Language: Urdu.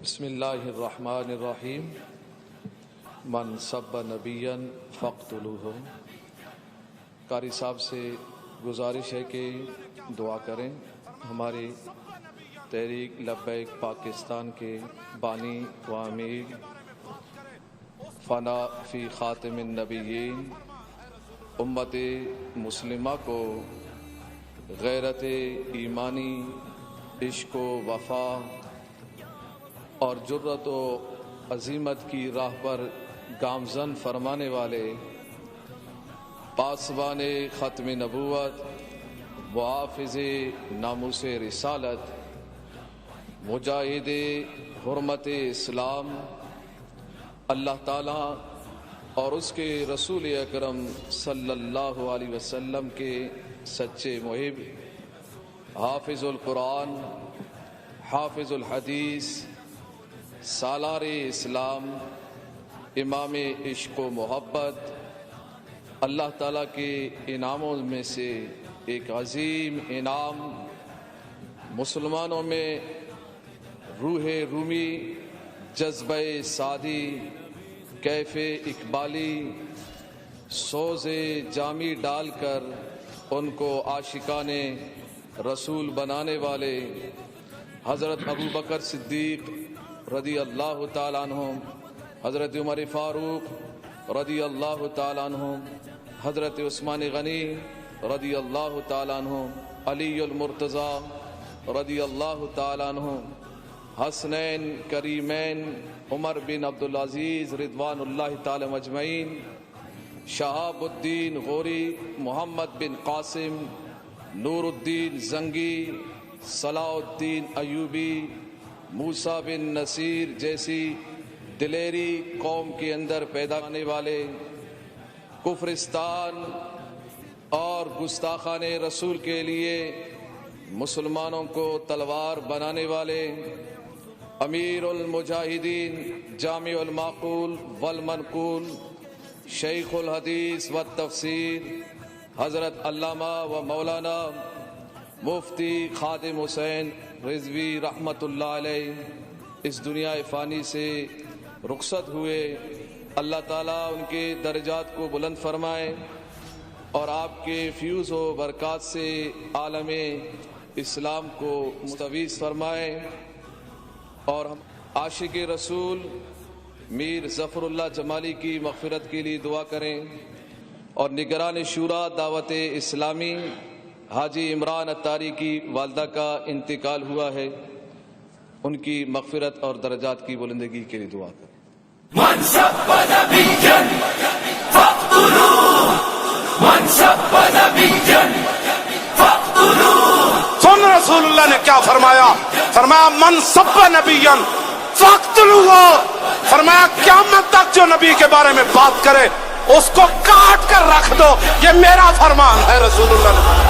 بسم اللہ الرحمن الرحیم من سب نبیا فاقتلوہ۔ قاری صاحب سے گزارش ہے کہ دعا کریں۔ ہماری تحریک لبیک پاکستان کے بانی و امیر فنا فی خاتم النبیین امت مسلمہ کو غیرت ایمانی، عشق و وفا اور جرت و عزیمت کی راہ پر گامزن فرمانے والے پاسبان ختم نبوت، محافظ ناموس رسالت، مجاہد حرمت اسلام، اللہ تعالیٰ اور اس کے رسول اکرم صلی اللہ علیہ وسلم کے سچے محب، حافظ القرآن، حافظ الحدیث، سالار اسلام، امام عشق و محبت، اللہ تعالیٰ کے انعاموں میں سے ایک عظیم انعام مسلمانوں میں روح رومی، جذبہ سعدی، کیف اقبالی، سوز جامی ڈال کر ان کو عاشقان رسول بنانے والے حضرت ابو بکر صدیق رضی اللہ تعالیٰ عنہ، حضرت عمر فاروق رضی اللہ تعالیٰ عنہ، حضرت عثمان غنی رضی اللہ تعالیٰ عنہ، علی المرتضی رضی اللہ تعالیٰ عنہ، حسنین کریمین عمر بن عبدالعزیز رضوان اللہ تعالیٰ مجمعین، شہاب الدین غوری، محمد بن قاسم، نور الدین زنگی، صلاح الدین ایوبی، موسیٰ بن نصیر جیسی دلیری قوم کے اندر پیدا ہونے والے، کفرستان اور گستاخان رسول کے لیے مسلمانوں کو تلوار بنانے والے امیر المجاہدین، جامع المعقول والمنقول، شیخ الحدیث والتفسیر، حضرت علامہ و مولانا مفتی خادم حسین رضوی رحمۃ اللہ علیہ اس دنیا فانی سے رخصت ہوئے۔ اللہ تعالیٰ ان کے درجات کو بلند فرمائے اور آپ کے فیوز و برکات سے عالم اسلام کو مستفیض فرمائے، اور ہم عاشق رسول میر ظفر اللہ جمالی کی مغفرت کے لیے دعا کریں، اور نگران شورا دعوت اسلامی حاجی عمران اتاری کی والدہ کا انتقال ہوا ہے، ان کی مغفرت اور درجات کی بلندگی کے لیے دعا کریں۔ من سب نبیا فاقتلوه، من سب نبیا فاقتلوه۔ سن رسول اللہ نے کیا فرمایا؟ فرمایا من سب نبیا فاقتلوه، فرمایا قیامت تک جو نبی کے بارے میں بات کرے اس کو کاٹ کر رکھ دو، یہ میرا فرمان ہے۔ رسول اللہ نے